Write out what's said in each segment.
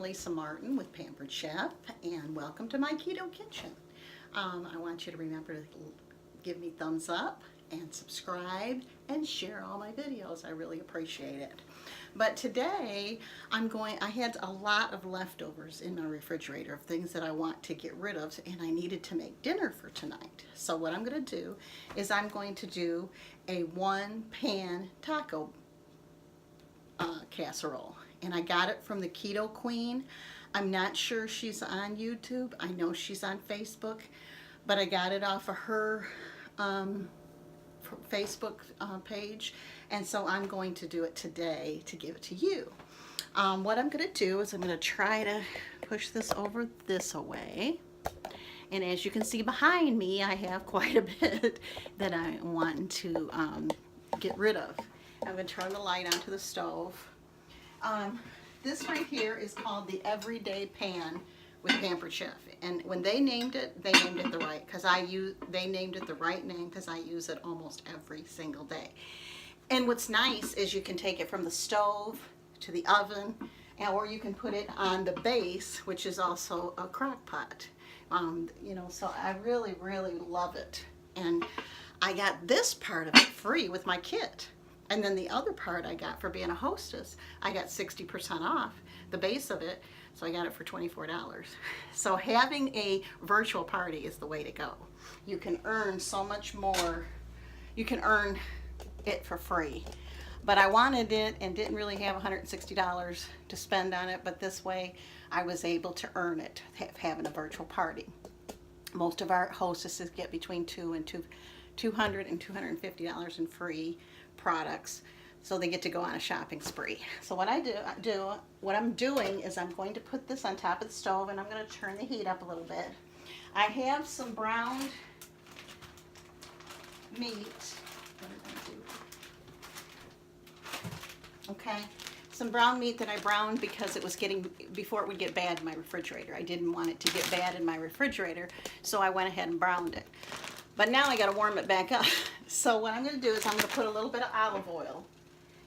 I'm Lisa Martin with Pampered Chef, and welcome to my Keto Kitchen. I want you to remember to give me thumbs up and subscribe and share all my videos. I really appreciate it. But today I had a lot of leftovers in my refrigerator of things that I want to get rid of, and I needed to make dinner for tonight. So what I'm going to do is I'm going to do a one-pan taco casserole. And I got it from the Keto Queen. I'm not sure she's on YouTube. I know she's on Facebook, but I got it off of her Facebook page, and so I'm going to do it today to give it to you. What I'm going to do is I'm going to try to push this over this way, and as you can see behind me, I have quite a bit that I want to get rid of. I'm going to turn the light onto the stove. This right here is called the Everyday Pan with Pampered Chef, and when they named it the right, because they named it the right name because I use it almost every single day. And what's nice is you can take it from the stove to the oven, or you can put it on the base, which is also a crock pot. You know, so I really love it, and I got this part of it free with my kit. And then the other part I got for being a hostess, I got 60% off the base of it, so I got it for $24. So having a virtual party is the way to go. You can earn so much more. You can earn it for free. But I wanted it and didn't really have $160 to spend on it, but this way I was able to earn it, having a virtual party. Most of our hostesses get between $200 and $250 in free products, so they get to go on a shopping spree. So what I'm doing is I'm going to put this on top of the stove, and I'm going to turn the heat up a little bit. I have some browned meat. Okay, some brown meat that I browned because it was before it would get bad in my refrigerator. I didn't want it to get bad in my refrigerator, so I went ahead and browned it. But now I got to warm it back up. So what I'm going to do is I'm going to put a little bit of olive oil.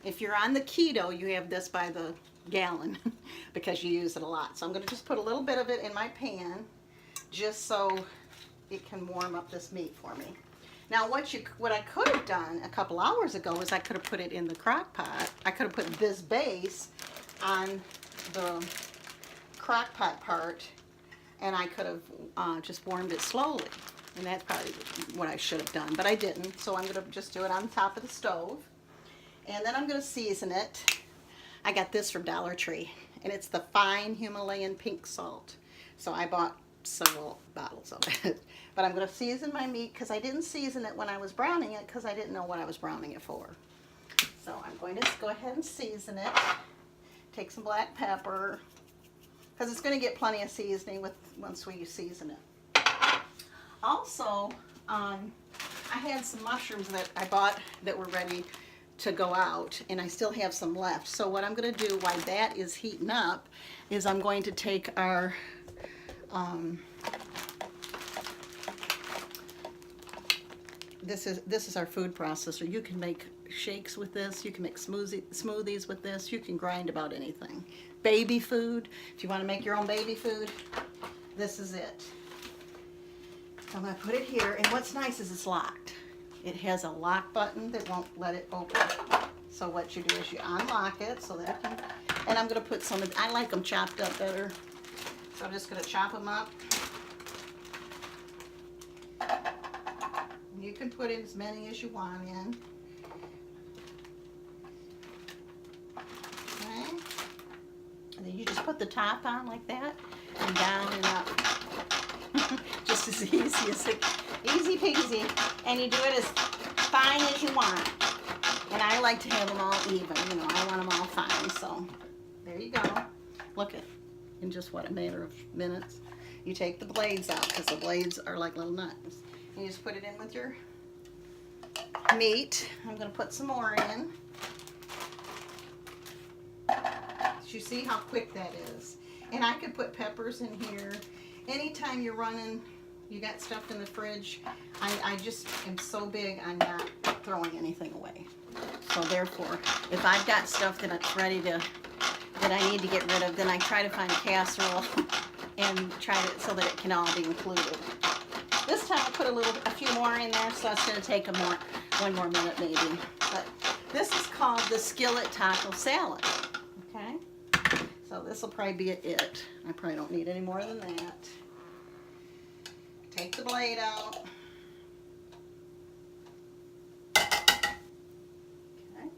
If you're on the keto, you have this by the gallon because you use it a lot. So I'm going to just put a little bit of it in my pan just so it can warm up this meat for me. Now what I could have done a couple hours ago is I could have put it in the crock pot. I could have put this base on the crock pot part, and I could have just warmed it slowly. And that's probably what I should have done, but I didn't. So I'm going to just do it on top of the stove. And then I'm going to season it. I got this from Dollar Tree, and it's the fine Himalayan pink salt. So I bought several bottles of it. But I'm going to season my meat because I didn't season it when I was browning it because I didn't know what I was browning it for. So I'm going to go ahead and season it. Take some black pepper because it's going to get plenty of seasoning once we season it. Also, I had some mushrooms that I bought that were ready to go out, and I still have some left. So what I'm going to do while that is heating up is I'm going to take our this is our food processor. You can make shakes with this. You can make smoothies with this. You can grind about anything. Baby food. If you want to make your own baby food, this is it. I'm going to put it here, and what's nice is it's locked. It has a lock button that won't let it open. So what you do is you unlock it so that it can, and I'm going to put I like them chopped up better. So I'm just going to chop them up. You can put in as many as you want in. Okay. And then you just put the top on like that, and down and up. Just as easy as easy peasy, and you do it as fine as you want. And I like to have them all even, you know, I want them all fine. So there you go. Look at, in just what, a matter of minutes, you take the blades out because the blades are like little nuts. You just put it in with your meat. I'm going to put some more in. You see how quick that is. And I could put peppers in here. Anytime you're running, you got stuff in the fridge, I just am so big on not throwing anything away. So therefore, if I've got stuff that's ready to that I need to get rid of, then I try to find a casserole and try to so that it can all be included. This time I put a few more in there, so it's going to take one more minute maybe. But this is called the Skillet Taco Salad. Okay, so this will probably be it. I probably don't need any more than that. Take the blade out. Okay.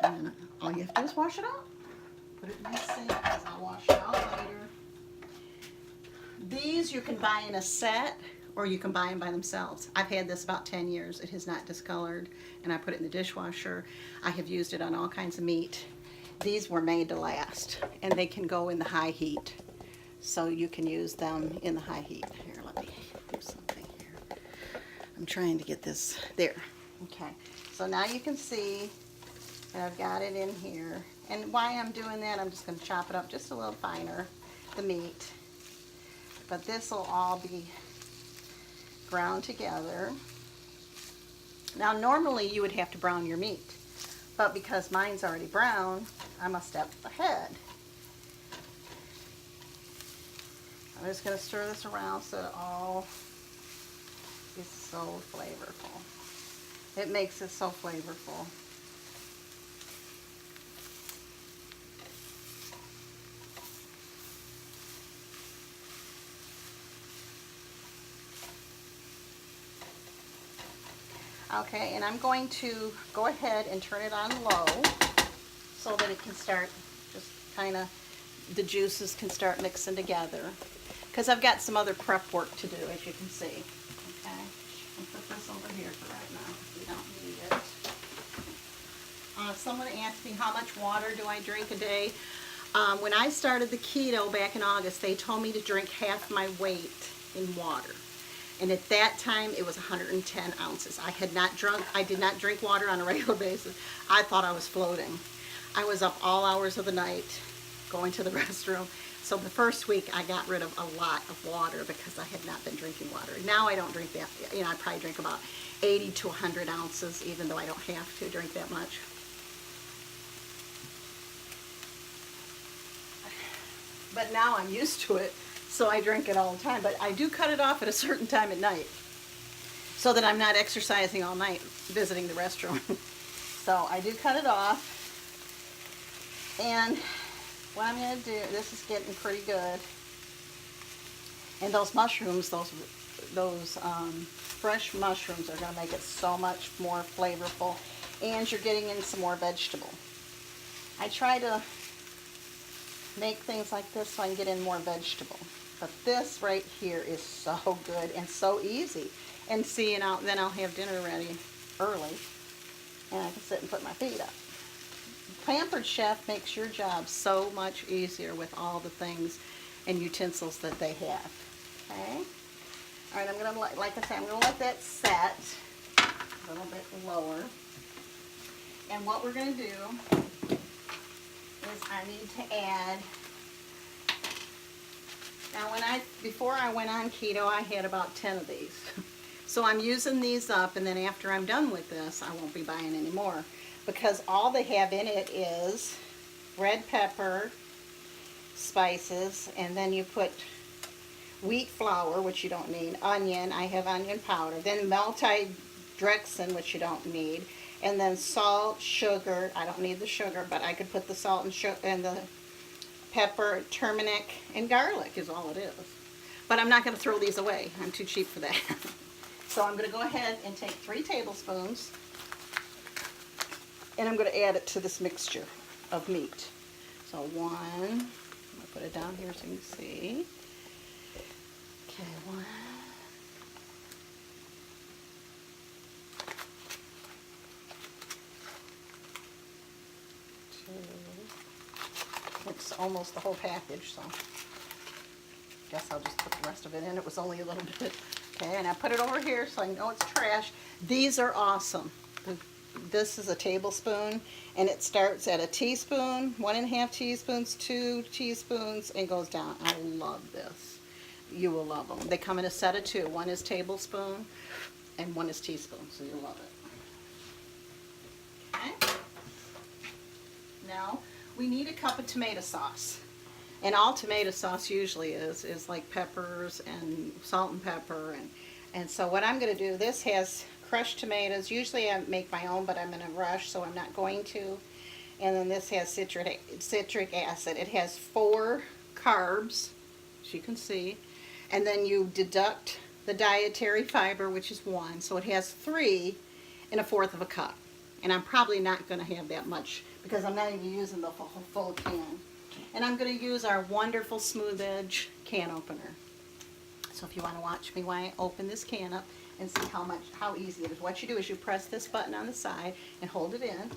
And then all you have to do is wash it out. Put it in the sink because I'll wash it out later. These you can buy in a set or you can buy them by themselves. I've had this about 10 years. It has not discolored, and I put it in the dishwasher. I have used it on all kinds of meat. These were made to last, and they can go in the high heat. So you can use them in the high heat. Here, let me do something here. I'm trying to get this there. Okay, so now you can see that I've got it in here. And why I'm doing that, I'm just going to chop it up just a little finer, the meat. But this will all be ground together. Now normally you would have to brown your meat, but because mine's already brown, I'm a step ahead. I'm just going to stir this around so it all is so flavorful. It makes it so flavorful. Okay, and I'm going to go ahead and turn it on low so that it can start just kind of, the juices can start mixing together. Because I've got some other prep work to do, as you can see. Okay, I'll put this over here for right now. We don't need it. Someone asked me how much water do I drink a day. When I started the keto back in August, they told me to drink half my weight in water. And at that time, it was 110 ounces. I did not drink water on a regular basis. I thought I was floating. I was up all hours of the night going to the restroom. So the first week, I got rid of a lot of water because I had not been drinking water. Now I don't drink that. You know, I probably drink about 80 to 100 ounces, even though I don't have to drink that much. But now I'm used to it. So I drink it all the time, but I do cut it off at a certain time at night so that I'm not exercising all night visiting the restroom. So I do cut it off, and what I'm going to do, this is getting pretty good, and those mushrooms, those fresh mushrooms are going to make it so much more flavorful, and you're getting in some more vegetable. I try to make things like this so I can get in more vegetable. But this right here is so good and so easy. And see, and then I'll have dinner ready early, and I can sit and put my feet up. Pampered Chef makes your job so much easier with all the things and utensils that they have. Okay? All right, I'm going to, like I said, I'm going to let that set a little bit lower. And what we're going to do is I need to add. Now before I went on keto, I had about 10 of these. So I'm using these up, and then after I'm done with this, I won't be buying any more. Because all they have in it is red pepper, spices, and then you put wheat flour, which you don't need, onion, I have onion powder, then multi-drexin, which you don't need, and then salt, sugar, I don't need the sugar, but I could put the salt and the pepper, turmeric, and garlic is all it is. But I'm not going to throw these away. I'm too cheap for that. So I'm going to go ahead and take 3 tablespoons, and I'm going to add it to this mixture of meat. So 1, I'm going to put it down here so you can see. Okay, 1. 2. It's almost the whole package, so guess I'll just put the rest of it in. It was only a little bit. Okay, and I put it over here so I know it's trash. These are awesome. This is a tablespoon, and it starts at a teaspoon, 1½ teaspoons, 2 teaspoons, and goes down. I love this. You will love them. They come in a set of 2. One is tablespoon, and one is teaspoon, so you'll love it. Okay. Now, we need a cup of tomato sauce. And all tomato sauce usually is like peppers and salt and pepper. And so what I'm going to do, this has crushed tomatoes. Usually I make my own, but I'm in a rush, so I'm not going to. And then this has citric acid. It has 4 carbs, as you can see. And then you deduct the dietary fiber, which is 1. So it has 3 and 1/4 of a cup. And I'm probably not going to have that much because I'm not even using the full can. And I'm going to use our wonderful Smooth Edge can opener. So if you want to watch me while I open this can up and see how easy it is, what you do is you press this button on the side and hold it in,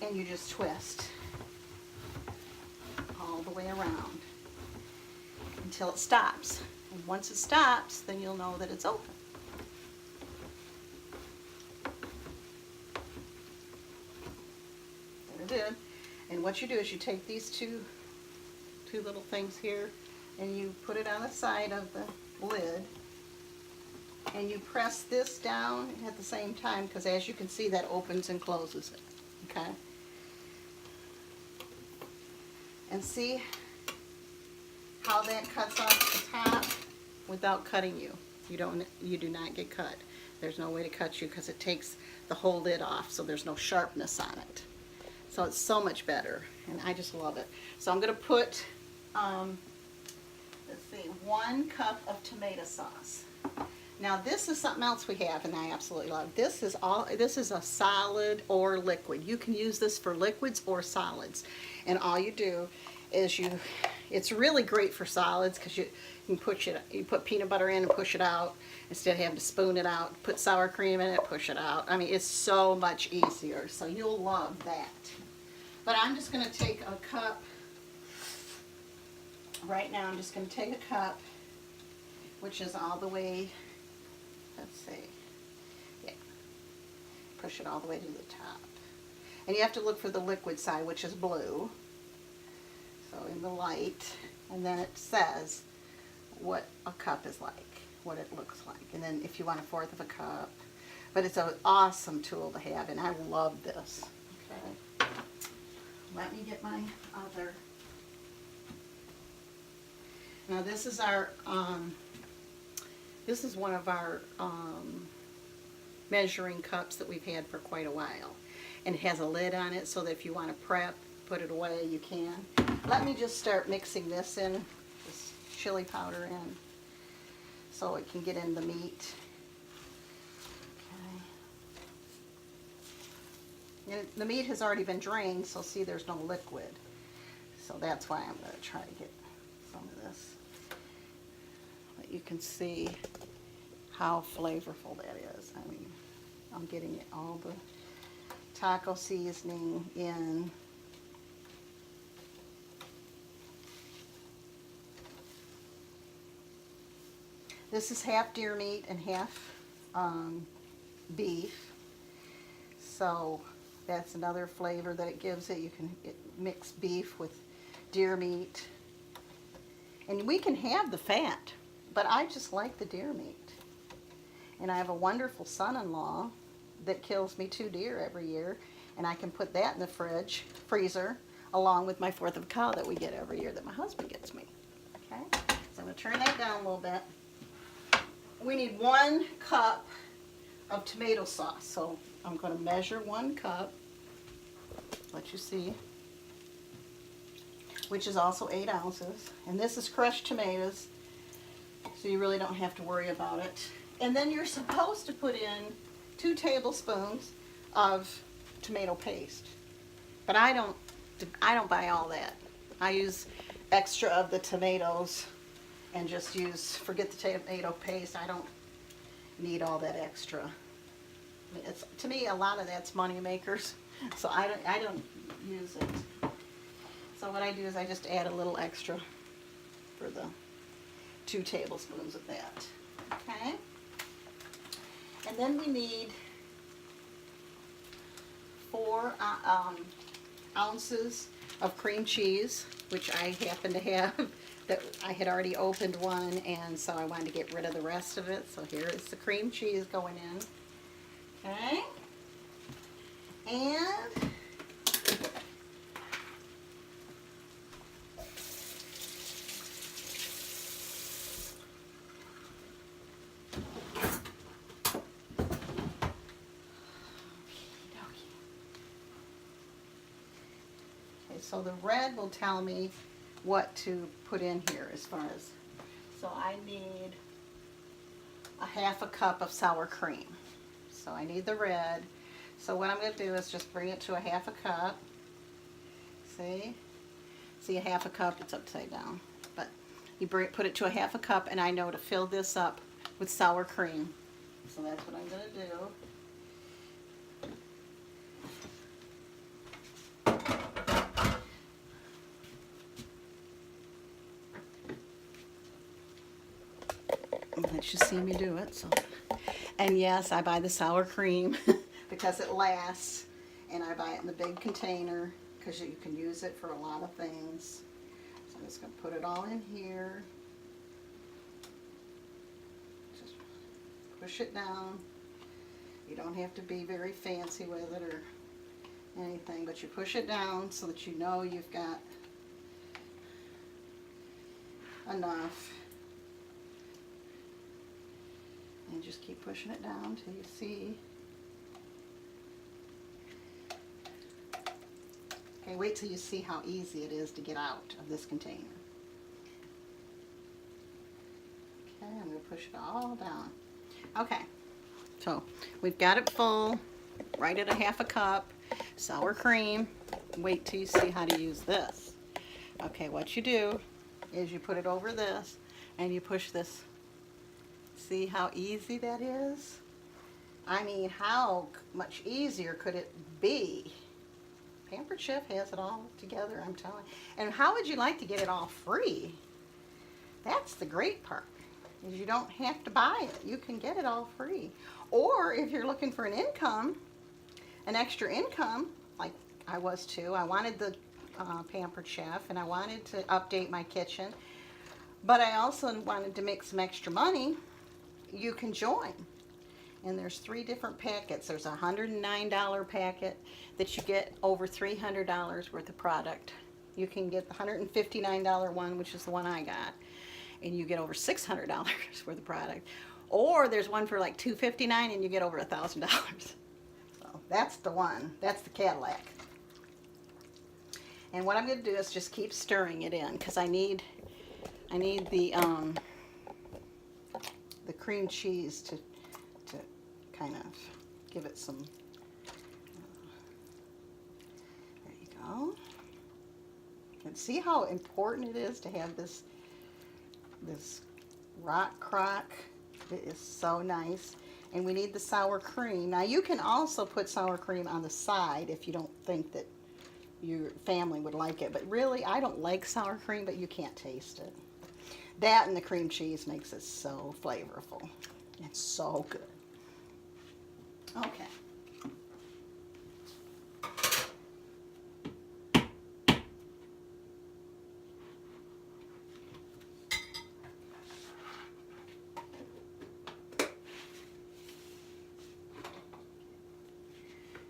and you just twist all the way around until it stops. And once it stops, then you'll know that it's open. There it is. And what you do is you take these two little things here and you put it on the side of the lid, and you press this down at the same time, because as you can see, that opens and closes it. Okay? And see how that cuts off the top without cutting you. You do not get cut. There's no way to cut you because it takes the whole lid off, so there's no sharpness on it. So it's so much better, and I just love it. So I'm going to put, let's see, 1 cup of tomato sauce. Now this is something else we have, and I absolutely love. This is a solid or liquid. You can use this for liquids or solids, and all you do is it's really great for solids because you put peanut butter in and push it out instead of having to spoon it out. Put sour cream in it, push it out. I mean, it's so much easier. So you'll love that. But I'm just going to take a cup. Right now, I'm just going to take a cup, which is all the way. Let's see. Yeah. Push it all the way to the top. And you have to look for the liquid side, which is blue. So in the light, and then it says what a cup is like, what it looks like. And then if you want 1/4 of a cup. But it's an awesome tool to have, and I love this. Okay. Let me get my other. Now this is our, this is one of our measuring cups that we've had for quite a while. And it has a lid on it so that if you want to prep, put it away, you can. Let me just start mixing this in, this chili powder in, so it can get in the meat. Okay. And the meat has already been drained, so see there's no liquid. So that's why I'm going to try to get some of this. But you can see how flavorful that is. I mean, I'm getting all the taco seasoning in. This is half deer meat and half beef. So that's another flavor that it gives it. You can mix beef with deer meat. And we can have the fat, but I just like the deer meat. And I have a wonderful son-in-law that kills me 2 deer every year, and I can put that in the freezer, along with my 1/4 of a cow that we get every year that my husband gets me. Okay, so I'm going to turn that down a little bit. We need 1 cup of tomato sauce, so I'm going to measure 1 cup, let you see, which is also 8 ounces. And this is crushed tomatoes, so you really don't have to worry about it. And then you're supposed to put in 2 tablespoons of tomato paste. But I don't buy all that. I use extra of the tomatoes and just forget the tomato paste. I don't need all that extra. I mean, to me, a lot of that's money makers, so I don't use it. So what I do is I just add a little extra for the 2 tablespoons of that. Okay? And then we need 4 ounces of cream cheese, which I happen to have. That I had already opened one, and so I wanted to get rid of the rest of it. So here is the cream cheese going in. Okay? And so the red will tell me what to put in here as far as, so I need a half a cup of sour cream. So I need the red. So what I'm going to do is just bring it to a half a cup. See? See, a half a cup, it's upside down. But you put it to a half a cup, and I know to fill this up with sour cream. So that's what I'm going to do. Let you see me do it. So, and yes, I buy the sour cream because it lasts, and I buy it in the big container because you can use it for a lot of things. So I'm just going to put it all in here. Just push it down. You don't have to be very fancy with it or anything, but you push it down so that you know you've got enough. And just keep pushing it down till you see. Okay, wait till you see how easy it is to get out of this container. Okay, I'm going to push it all down. Okay, so we've got it full, right at a half a cup, sour cream. Wait till you see how to use this. Okay, what you do is you put it over this and you push this. See how easy that is? I mean, how much easier could it be? Pampered Chef has it all together, I'm telling you. And how would you like to get it all free? That's the great part, is you don't have to buy it. You can get it all free. Or if you're looking for an income, an extra income, like I was too. I wanted the Pampered Chef, and I wanted to update my kitchen, but I also wanted to make some extra money. You can join, and there's 3 different packets. There's a $109 packet that you get over $300 worth of product. You can get the $159 one, which is the one I got, and you get over $600 worth of product. Or there's one for like $259 and you get over $1,000. So that's the one. That's the Cadillac. And what I'm going to do is just keep stirring it in because I need the cream cheese to kind of give it some, there you go. And see how important it is to have this RockCrock. It is so nice. And we need the sour cream. Now you can also put sour cream on the side if you don't think that your family would like it. But really, I don't like sour cream, but you can't taste it. That and the cream cheese makes it so flavorful. It's so good. Okay.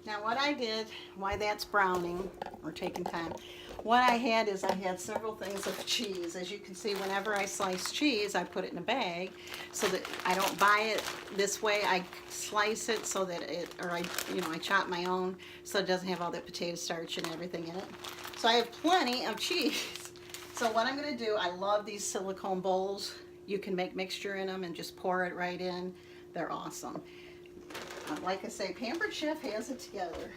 Now what I did, why that's browning or taking time, what I had is I had several things of cheese. As you can see, whenever I slice cheese, I put it in a bag so that I don't buy it this way. I slice it so that I chop my own so it doesn't have all that potato starch and everything in it. So I have plenty of cheese. So what I'm going to do, I love these silicone bowls. You can make mixture in them and just pour it right in. They're awesome. Like I say, Pampered Chef has it together.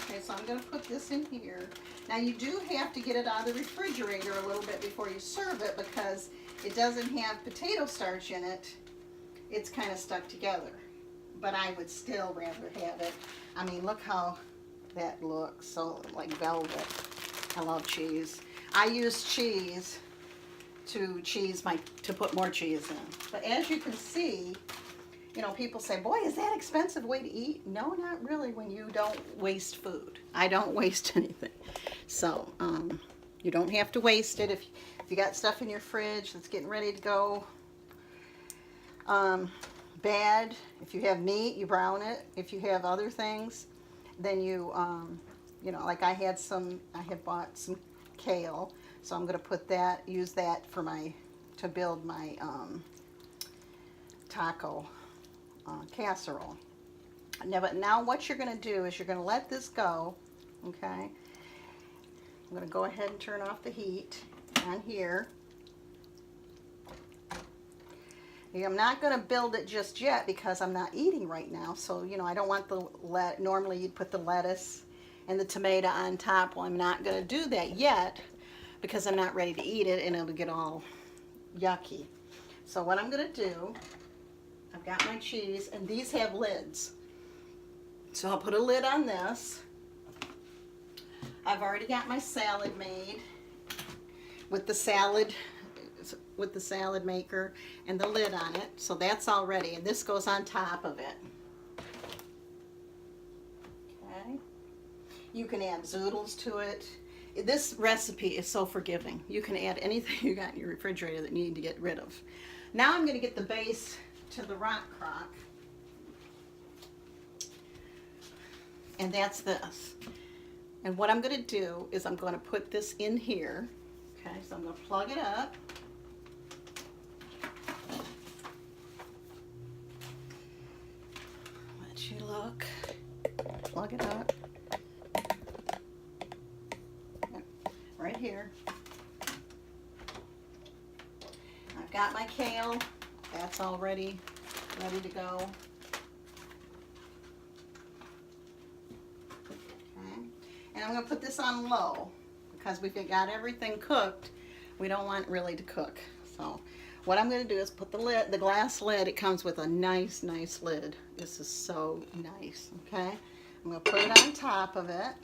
Okay, so I'm going to put this in here. Now you do have to get it out of the refrigerator a little bit before you serve it because it doesn't have potato starch in it. It's kind of stuck together. But I would still rather have it. I mean, look how that looks, so like velvet. I love cheese. I use cheese to put more cheese in. But as you can see, you know, people say, boy, is that expensive way to eat? No, not really when you don't waste food. I don't waste anything. So, you don't have to waste it. If you got stuff in your fridge that's getting ready to go bad, if you have meat, you brown it. If you have other things, then you know, like I had bought some kale, so I'm going to use that to build my taco casserole. Now what you're going to do is you're going to let this go, okay? I'm going to go ahead and turn off the heat on here. I'm not going to build it just yet because I'm not eating right now. So, you know, I don't want the normally you'd put the lettuce and the tomato on top. Well, I'm not going to do that yet because I'm not ready to eat it and it'll get all yucky. So what I'm going to do, I've got my cheese and these have lids. So I'll put a lid on this. I've already got my salad made with the salad maker and the lid on it. So that's all ready, and this goes on top of it. Okay. You can add zoodles to it. This recipe is so forgiving. You can add anything you got in your refrigerator that you need to get rid of. Now I'm going to get the base to the RockCrock. And that's this. And what I'm going to do is I'm going to put this in here. Okay, so I'm going to plug it up. Let you look. Plug it up. Right here. I've got my kale. That's all ready to go. And I'm going to put this on low because we've got everything cooked. We don't want really to cook. So what I'm going to do is put the glass lid. It comes with a nice lid. This is so nice. Okay. I'm going to put it on top of it,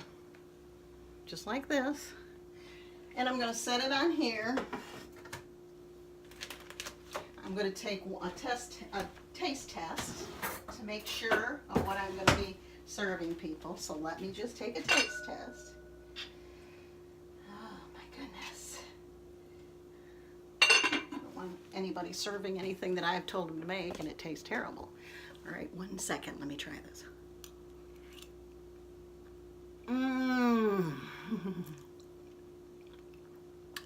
just like this. And I'm going to set it on here. I'm going to take a taste test to make sure of what I'm going to be serving people. So let me just take a taste test. Oh my goodness. I don't want anybody serving anything that I've told them to make and it tastes terrible. All right, 1 second. Let me try this.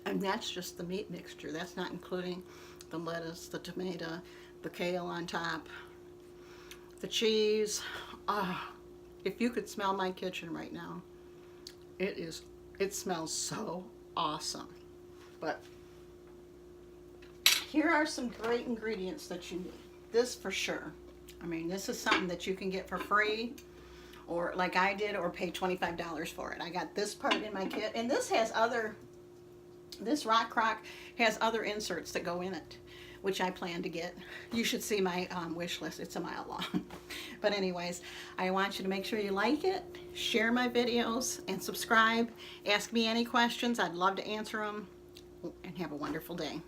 And that's just the meat mixture. That's not including the lettuce, the tomato, the kale on top, the cheese. If you could smell my kitchen right now, it smells so awesome. But here are some great ingredients that you need. This for sure. I mean, this is something that you can get for free, or like I did, or pay $25 for it. I got this part in my kit, and this RockCrock has other inserts that go in it, which I plan to get. You should see my wish list. It's a mile long. But anyways, I want you to make sure you like it, share my videos, and subscribe. Ask me any questions. I'd love to answer them. And have a wonderful day.